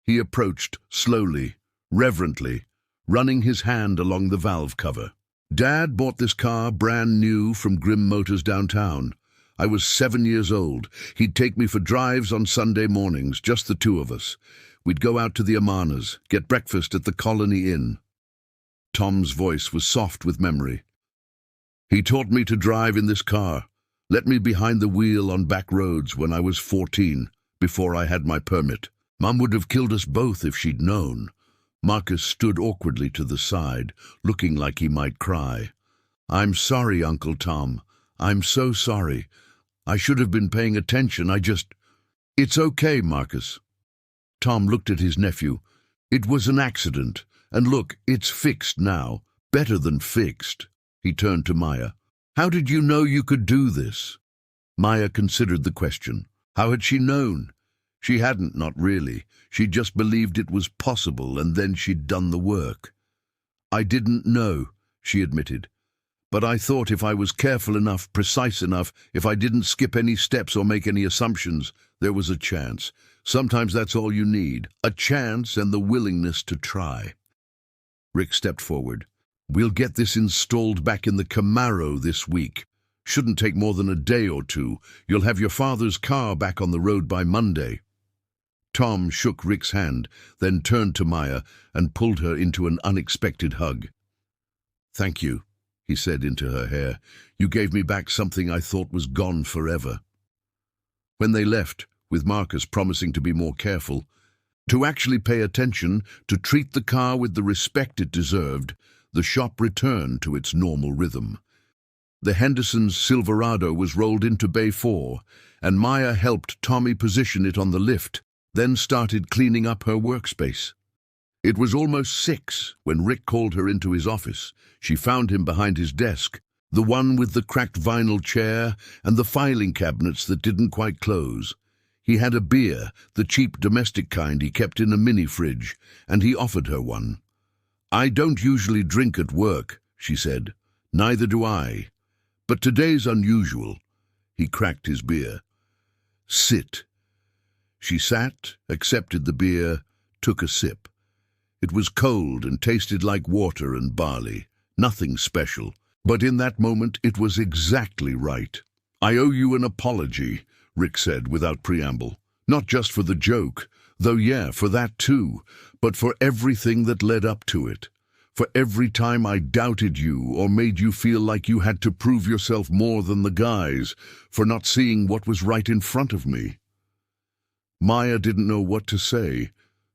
He approached slowly, reverently, running his hand along the valve cover. "Dad bought this car brand new from Grimm Motors downtown. I was 7 years old. He'd take me for drives on Sunday mornings, just the two of us. We'd go out to the Amanas, get breakfast at the Colony Inn." Tom's voice was soft with memory. "He taught me to drive in this car. Let me behind the wheel on back roads when I was 14, before I had my permit. Mum would have killed us both if she'd known." Marcus stood awkwardly to the side, looking like he might cry. "I'm sorry, Uncle Tom. I'm so sorry. I should have been paying attention. It's okay, Marcus." Tom looked at his nephew. "It was an accident. And look, it's fixed now. Better than fixed." He turned to Maya. "How did you know you could do this?" Maya considered the question. How had she known? She hadn't, not really. She just believed it was possible, and then she'd done the work. "I didn't know," she admitted. "But I thought if I was careful enough, precise enough, if I didn't skip any steps or make any assumptions, There was a chance. Sometimes that's all you need. A chance and the willingness to try. Rick stepped forward. We'll get this installed back in the Camaro this week. Shouldn't take more than a day or two. You'll have your father's car back on the road by Monday. Tom shook Rick's hand, then turned to Maya and pulled her into an unexpected hug. Thank you, he said into her hair. You gave me back something I thought was gone forever. When they left, with Marcus promising to be more careful, to actually pay attention, to treat the car with the respect it deserved, the shop returned to its normal rhythm. The Henderson's Silverado was rolled into Bay 4, and Maya helped Tommy position it on the lift, then started cleaning up her workspace. It was almost 6 when Rick called her into his office. She found him behind his desk, the one with the cracked vinyl chair and the filing cabinets that didn't quite close. He had a beer, the cheap domestic kind he kept in a mini-fridge, and he offered her one. I don't usually drink at work, she said. Neither do I. But today's unusual. He cracked his beer. Sit. She sat, accepted the beer, took a sip. It was cold and tasted like water and barley. Nothing special. But in that moment it was exactly right. I owe you an apology, Rick said without preamble. Not just for the joke, though yeah, for that too, but for everything that led up to it. For every time I doubted you or made you feel like you had to prove yourself more than the guys, for not seeing what was right in front of me. Maya didn't know what to say,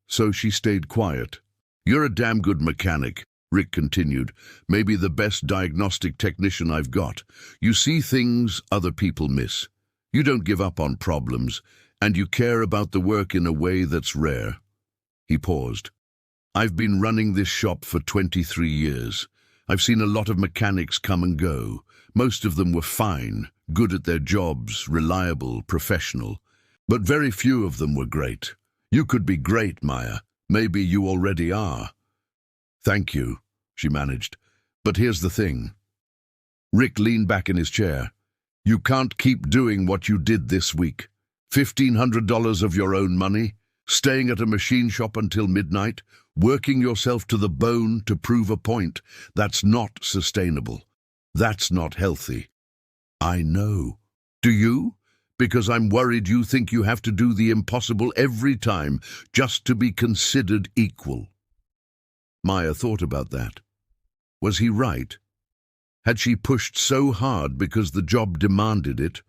so she stayed quiet. You're a damn good mechanic, Rick continued. Maybe the best diagnostic technician I've got. You see things other people miss. You don't give up on problems, and you care about the work in a way that's rare. He paused. I've been running this shop for 23 years. I've seen a lot of mechanics come and go. Most of them were fine, good at their jobs, reliable, professional. But very few of them were great. You could be great, Maya. Maybe you already are. Thank you, she managed. But here's the thing. Rick leaned back in his chair. You can't keep doing what you did this week. $1,500 of your own money, staying at a machine shop until midnight, working yourself to the bone to prove a point. That's not sustainable. That's not healthy. I know. Do you? Because I'm worried you think you have to do the impossible every time just to be considered equal. Maya thought about that. Was he right? Had she pushed so hard because the job demanded it,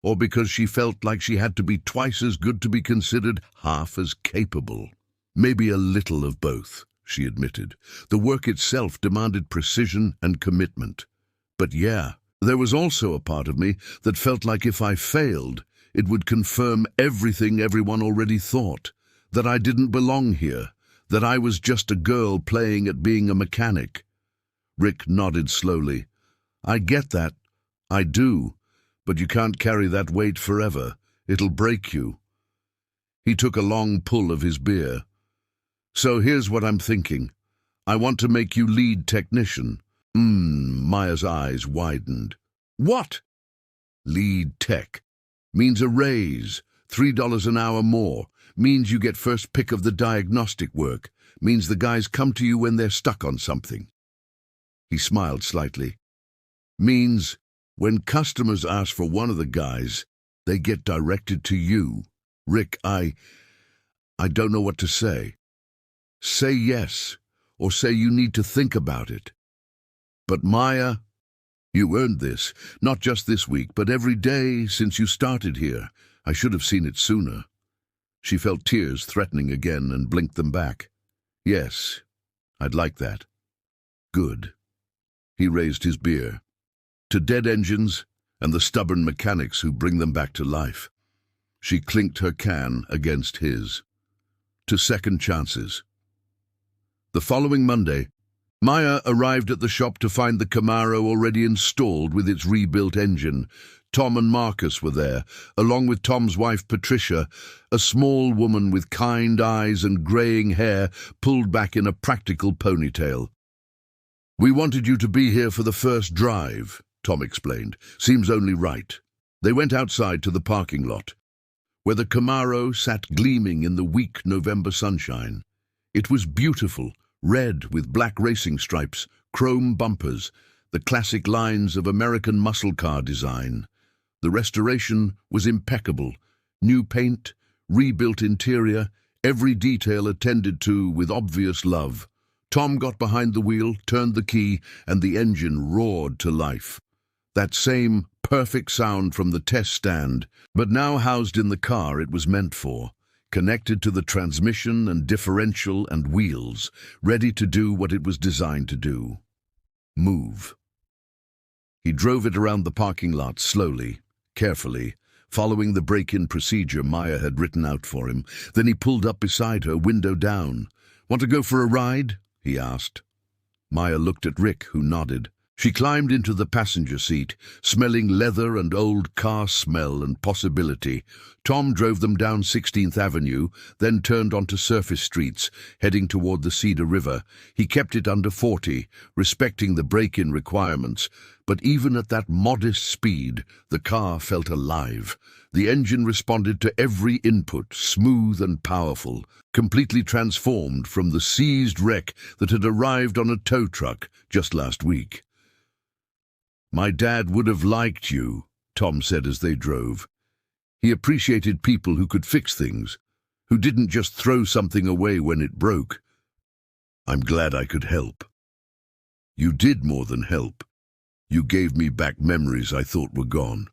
or because she felt like she had to be twice as good to be considered half as capable? Maybe a little of both, she admitted. The work itself demanded precision and commitment. But yeah, there was also a part of me that felt like if I failed, it would confirm everything everyone already thought, that I didn't belong here, that I was just a girl playing at being a mechanic. Rick nodded slowly. I get that. I do. But you can't carry that weight forever. It'll break you. He took a long pull of his beer. So here's what I'm thinking. I want to make you lead technician. Maya's eyes widened. What? Lead tech. Means a raise. $3 an hour more. Means you get first pick of the diagnostic work. Means the guys come to you when they're stuck on something. He smiled slightly. Means when customers ask for one of the guys, they get directed to you. Rick, I don't know what to say. Say yes, or say you need to think about it. But Maya, you earned this, not just this week, but every day since you started here. I should have seen it sooner. She felt tears threatening again and blinked them back. Yes, I'd like that. Good. He raised his beer. To dead engines and the stubborn mechanics who bring them back to life. She clinked her can against his. To second chances. The following Monday, Maya arrived at the shop to find the Camaro already installed with its rebuilt engine. Tom and Marcus were there, along with Tom's wife Patricia, a small woman with kind eyes and greying hair pulled back in a practical ponytail. We wanted you to be here for the first drive, Tom explained. Seems only right. They went outside to the parking lot. where the Camaro sat gleaming in the weak November sunshine. It was beautiful, red with black racing stripes, chrome bumpers, the classic lines of American muscle car design. The restoration was impeccable. New paint, rebuilt interior, every detail attended to with obvious love. Tom got behind the wheel, turned the key, and the engine roared to life. That same perfect sound from the test stand, but now housed in the car it was meant for, connected to the transmission and differential and wheels, ready to do what it was designed to do. Move. He drove it around the parking lot slowly, carefully, following the break-in procedure Maya had written out for him. Then he pulled up beside her, window down. "Want to go for a ride?" he asked. Maya looked at Rick, who nodded. She climbed into the passenger seat, smelling leather and old car smell and possibility. Tom drove them down 16th Avenue, then turned onto surface streets, heading toward the Cedar River. He kept it under 40, respecting the break-in requirements, but even at that modest speed, the car felt alive. The engine responded to every input, smooth and powerful, completely transformed from the seized wreck that had arrived on a tow truck just last week. "My dad would have liked you," Tom said as they drove. He appreciated people who could fix things, who didn't just throw something away when it broke. "I'm glad I could help." "You did more than help. You gave me back memories I thought were gone."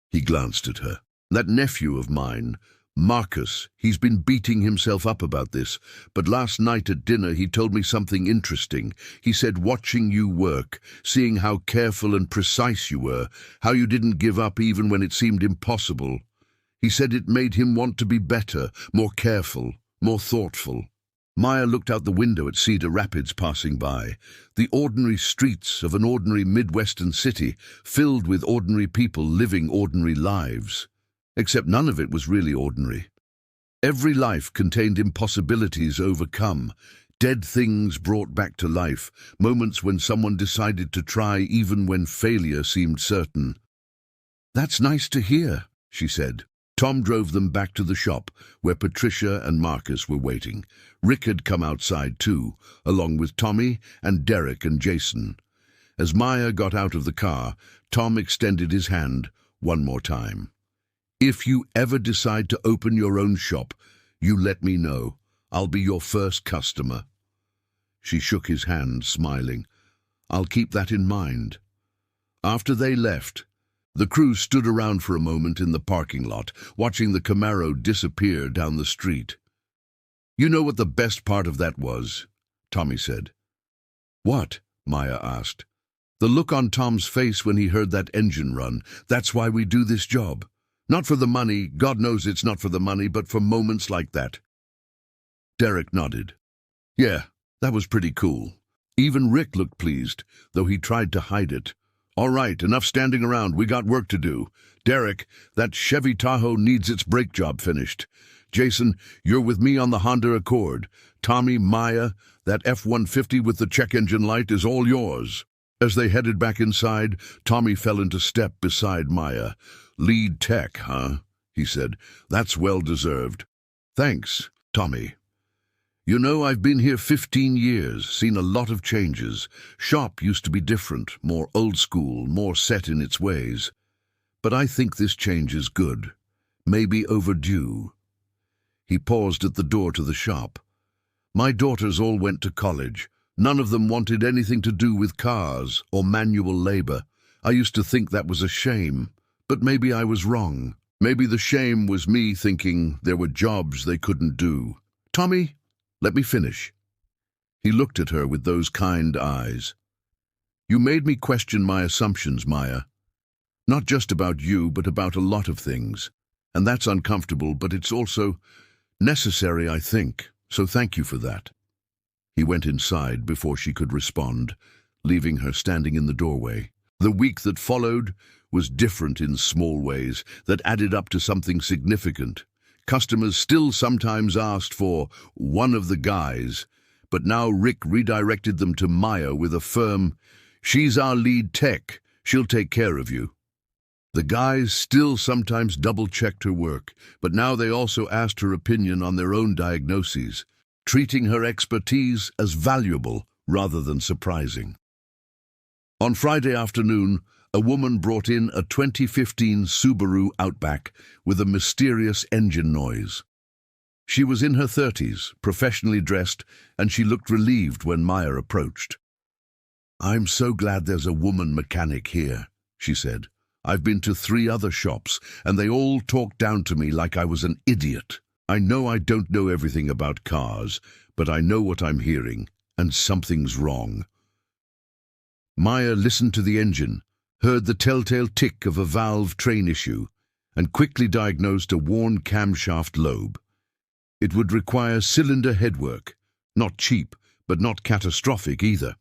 He glanced at her. "That nephew of mine, Marcus, he's been beating himself up about this, but last night at dinner he told me something interesting. He said watching you work, seeing how careful and precise you were, how you didn't give up even when it seemed impossible. He said it made him want to be better, more careful, more thoughtful." Maya looked out the window at Cedar Rapids passing by, the ordinary streets of an ordinary Midwestern city, filled with ordinary people living ordinary lives. Except none of it was really ordinary. Every life contained impossibilities overcome, dead things brought back to life, moments when someone decided to try even when failure seemed certain. "That's nice to hear," she said. Tom drove them back to the shop, where Patricia and Marcus were waiting. Rick had come outside too, along with Tommy and Derek and Jason. As Maya got out of the car, Tom extended his hand one more time. "If you ever decide to open your own shop, you let me know. I'll be your first customer." She shook his hand, smiling. "I'll keep that in mind." After they left, the crew stood around for a moment in the parking lot, watching the Camaro disappear down the street. "You know what the best part of that was?" Tommy said. "What?" Maya asked. "The look on Tom's face when he heard that engine run. That's why we do this job. Not for the money, God knows it's not for the money, but for moments like that." Derek nodded. "Yeah, that was pretty cool." Even Rick looked pleased, though he tried to hide it. "All right, enough standing around, we got work to do. Derek, that Chevy Tahoe needs its brake job finished. Jason, you're with me on the Honda Accord. Tommy, Maya, that F-150 with the check engine light is all yours." As they headed back inside, Tommy fell into step beside Maya. "Lead tech, huh?" he said. "That's well-deserved." "Thanks, Tommy. You know, I've been here 15 years, seen a lot of changes. Shop used to be different, more old school, more set in its ways. But I think this change is good. Maybe overdue." He paused at the door to the shop. "My daughters all went to college. None of them wanted anything to do with cars or manual labor. I used to think that was a shame, but maybe I was wrong. Maybe the shame was me thinking there were jobs they couldn't do. Tommy, let me finish." He looked at her with those kind eyes. "You made me question my assumptions, Maya. Not just about you, but about a lot of things. And that's uncomfortable, but it's also necessary, I think. So thank you for that." He went inside before she could respond, leaving her standing in the doorway. The week that followed was different in small ways that added up to something significant. Customers still sometimes asked for one of the guys, but now Rick redirected them to Maya with a firm, "She's our lead tech. She'll take care of you." The guys still sometimes double-checked her work, but now they also asked her opinion on their own diagnoses, treating her expertise as valuable rather than surprising. On Friday afternoon, a woman brought in a 2015 Subaru Outback with a mysterious engine noise. She was in her 30s, professionally dressed, and she looked relieved when Maya approached. "I'm so glad there's a woman mechanic here," she said. "I've been to 3 other shops, and they all talked down to me like I was an idiot. I know I don't know everything about cars, but I know what I'm hearing, and something's wrong." Maya listened to the engine, heard the telltale tick of a valve train issue, and quickly diagnosed a worn camshaft lobe. It would require cylinder headwork, not cheap, but not catastrophic either.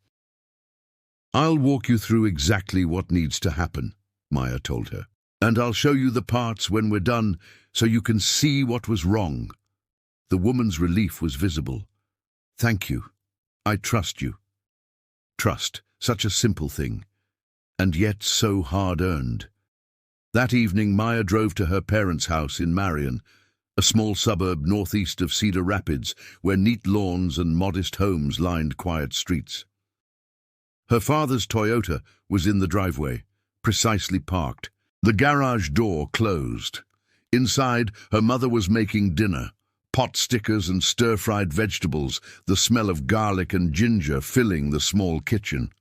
"I'll walk you through exactly what needs to happen," Maya told her, "and I'll show you the parts when we're done so you can see what was wrong." The woman's relief was visible. "Thank you. I trust you." Trust, such a simple thing, and yet so hard-earned. That evening, Maya drove to her parents' house in Marion, a small suburb northeast of Cedar Rapids, where neat lawns and modest homes lined quiet streets. Her father's Toyota was in the driveway, precisely parked, the garage door closed. Inside, her mother was making dinner, pot stickers and stir-fried vegetables, the smell of garlic and ginger filling the small kitchen.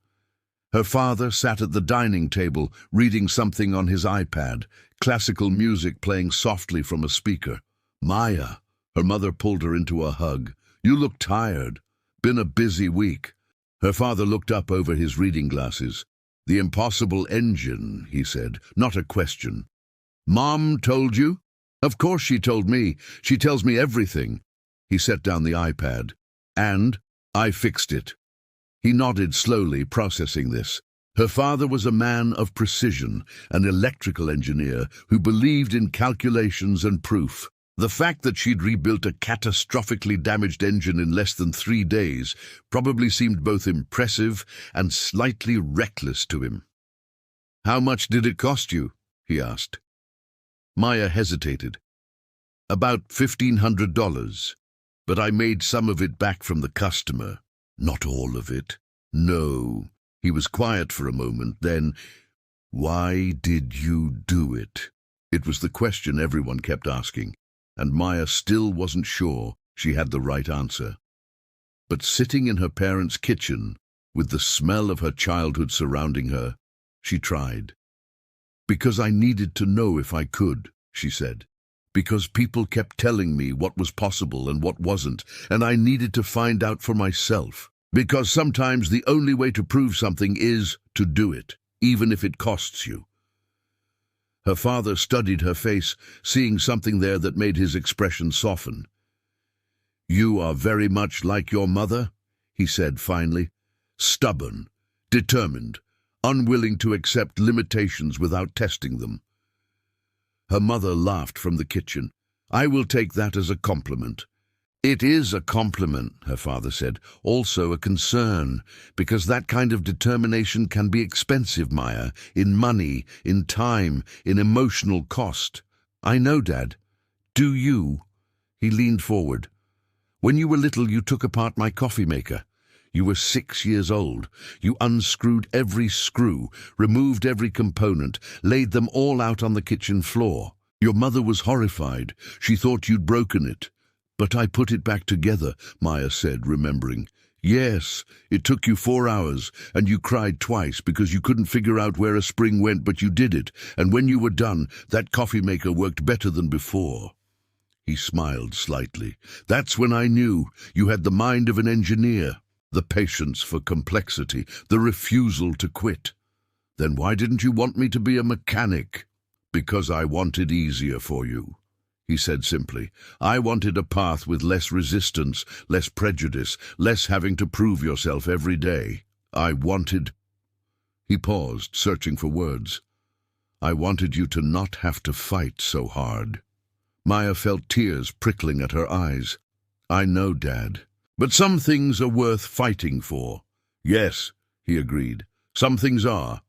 Her father sat at the dining table, reading something on his iPad, classical music playing softly from a speaker. "Maya," her mother pulled her into a hug. "You look tired. Been a busy week." Her father looked up over his reading glasses. "The impossible engine," he said, "not a question." "Mom told you?" "Of course she told me. She tells me everything." He set down the iPad. "And I fixed it." He nodded slowly, processing this. Her father was a man of precision, an electrical engineer who believed in calculations and proof. The fact that she'd rebuilt a catastrophically damaged engine in less than 3 days probably seemed both impressive and slightly reckless to him. "How much did it cost you?" he asked. Maya hesitated. "About $1,500, but I made some of it back from the customer." "Not all of it." "No." He was quiet for a moment, then, "Why did you do it?" It was the question everyone kept asking, and Maya still wasn't sure she had the right answer. But sitting in her parents' kitchen, with the smell of her childhood surrounding her, she tried. "Because I needed to know if I could," she said. "Because people kept telling me what was possible and what wasn't, and I needed to find out for myself. Because sometimes the only way to prove something is to do it, even if it costs you." Her father studied her face, seeing something there that made his expression soften. "You are very much like your mother," he said finally. "Stubborn, determined, unwilling to accept limitations without testing them." Her mother laughed from the kitchen. "I will take that as a compliment." "It is a compliment," her father said, "also a concern, because that kind of determination can be expensive, Maya, in money, in time, in emotional cost." "I know, Dad. Do you?" He leaned forward. "When you were little, you took apart my coffee maker. You were 6 years old. You unscrewed every screw, removed every component, laid them all out on the kitchen floor. Your mother was horrified. She thought you'd broken it. But I put it back together," Maya said, remembering. "Yes, it took you 4 hours, and you cried twice because you couldn't figure out where a spring went, but you did it, and when you were done, that coffee maker worked better than before." He smiled slightly. "That's when I knew you had the mind of an engineer, the patience for complexity, the refusal to quit." "Then why didn't you want me to be a mechanic?" "Because I wanted easier for you," he said simply. "I wanted a path with less resistance, less prejudice, less having to prove yourself every day. I wanted—" He paused, searching for words. "I wanted you to not have to fight so hard." Maya felt tears prickling at her eyes. "I know, Dad. But some things are worth fighting for." "Yes," he agreed. "Some things are."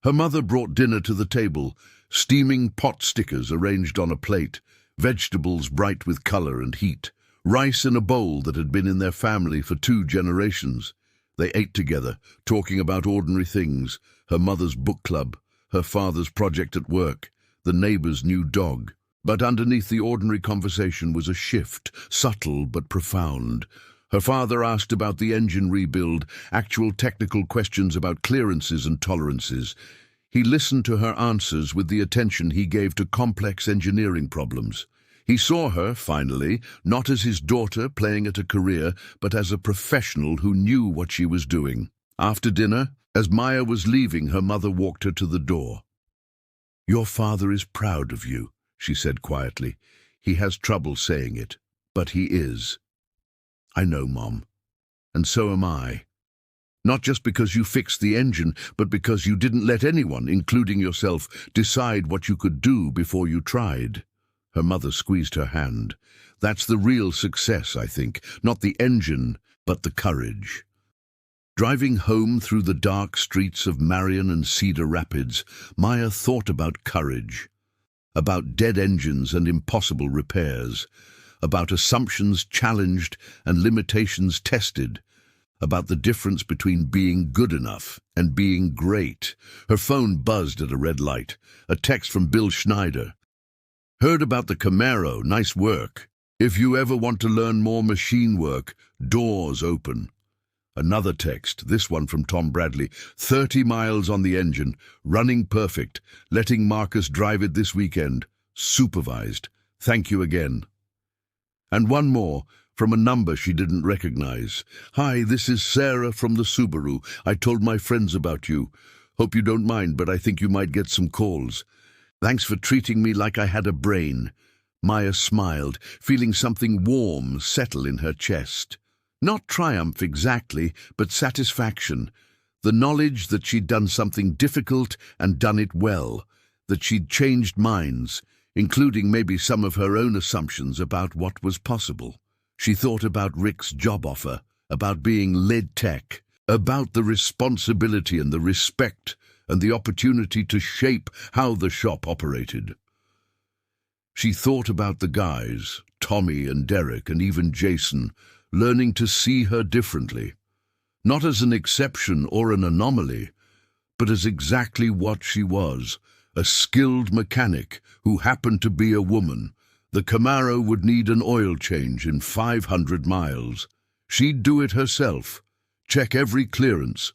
Her mother brought dinner to the table, steaming pot stickers arranged on a plate, vegetables bright with color and heat, rice in a bowl that had been in their family for 2 generations. They ate together, talking about ordinary things, her mother's book club, her father's project at work, the neighbor's new dog. But underneath the ordinary conversation was a shift, subtle but profound. Her father asked about the engine rebuild, actual technical questions about clearances and tolerances. He listened to her answers with the attention he gave to complex engineering problems. He saw her, finally, not as his daughter playing at a career, but as a professional who knew what she was doing. After dinner, as Maya was leaving, her mother walked her to the door. "Your father is proud of you," she said quietly. "He has trouble saying it, but he is." "I know, Mom. And so am I. Not just because you fixed the engine, but because you didn't let anyone, including yourself, decide what you could do before you tried." Her mother squeezed her hand. "That's the real success, I think. Not the engine, but the courage." Driving home through the dark streets of Marion and Cedar Rapids, Maya thought about courage, about dead engines and impossible repairs, about assumptions challenged and limitations tested, about the difference between being good enough and being great. Her phone buzzed at a red light, a text from Bill Schneider. "Heard about the Camaro, nice work. If you ever want to learn more machine work, doors open." Another text, this one from Tom Bradley, 30 miles on the engine, running perfect, letting Marcus drive it this weekend, supervised, thank you again. And one more, from a number she didn't recognize. "Hi, this is Sarah from the Subaru. I told my friends about you. Hope you don't mind, but I think you might get some calls. Thanks for treating me like I had a brain." Maya smiled, feeling something warm settle in her chest. Not triumph exactly, but satisfaction. The knowledge that she'd done something difficult and done it well, that she'd changed minds, including maybe some of her own assumptions about what was possible. She thought about Rick's job offer, about being lead tech, about the responsibility and the respect and the opportunity to shape how the shop operated. She thought about the guys, Tommy and Derek and even Jason, learning to see her differently, not as an exception or an anomaly, but as exactly what she was, a skilled mechanic who happened to be a woman. The Camaro would need an oil change in 500 miles. She'd do it herself, check every clearance,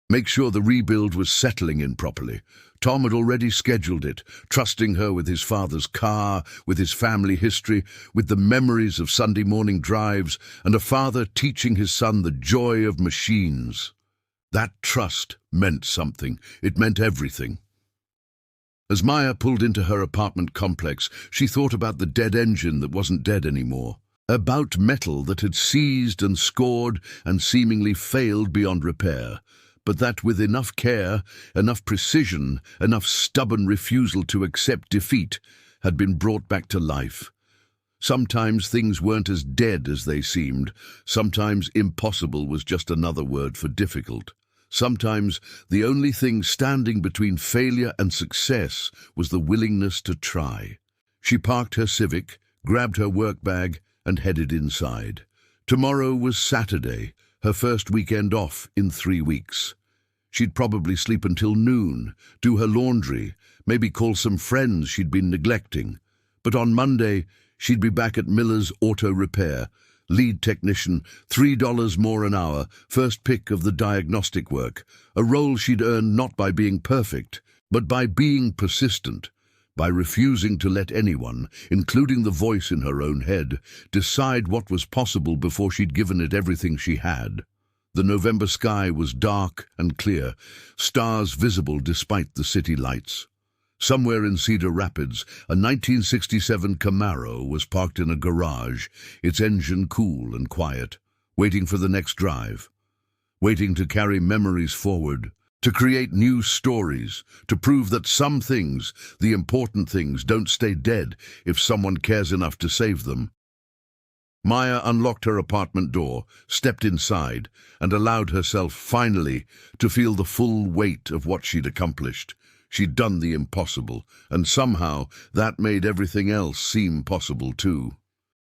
make sure the rebuild was settling in properly. Tom had already scheduled it, trusting her with his father's car, with his family history, with the memories of Sunday morning drives, and a father teaching his son the joy of machines. That trust meant something. It meant everything. As Maya pulled into her apartment complex, she thought about the dead engine that wasn't dead anymore, about metal that had seized and scored and seemingly failed beyond repair, but that with enough care, enough precision, enough stubborn refusal to accept defeat, had been brought back to life. Sometimes things weren't as dead as they seemed. Sometimes impossible was just another word for difficult. Sometimes the only thing standing between failure and success was the willingness to try. She parked her Civic, grabbed her work bag, and headed inside. Tomorrow was Saturday, her first weekend off in 3 weeks. She'd probably sleep until noon, do her laundry, maybe call some friends she'd been neglecting. But on Monday, she'd be back at Miller's Auto Repair, lead technician, $3 more an hour, first pick of the diagnostic work, a role she'd earned not by being perfect, but by being persistent, by refusing to let anyone, including the voice in her own head, decide what was possible before she'd given it everything she had. The November sky was dark and clear, stars visible despite the city lights. Somewhere in Cedar Rapids, a 1967 Camaro was parked in a garage, its engine cool and quiet, waiting for the next drive, waiting to carry memories forward, to create new stories, to prove that some things, the important things, don't stay dead if someone cares enough to save them. Maya unlocked her apartment door, stepped inside, and allowed herself, finally, to feel the full weight of what she'd accomplished. She'd done the impossible, and somehow that made everything else seem possible too.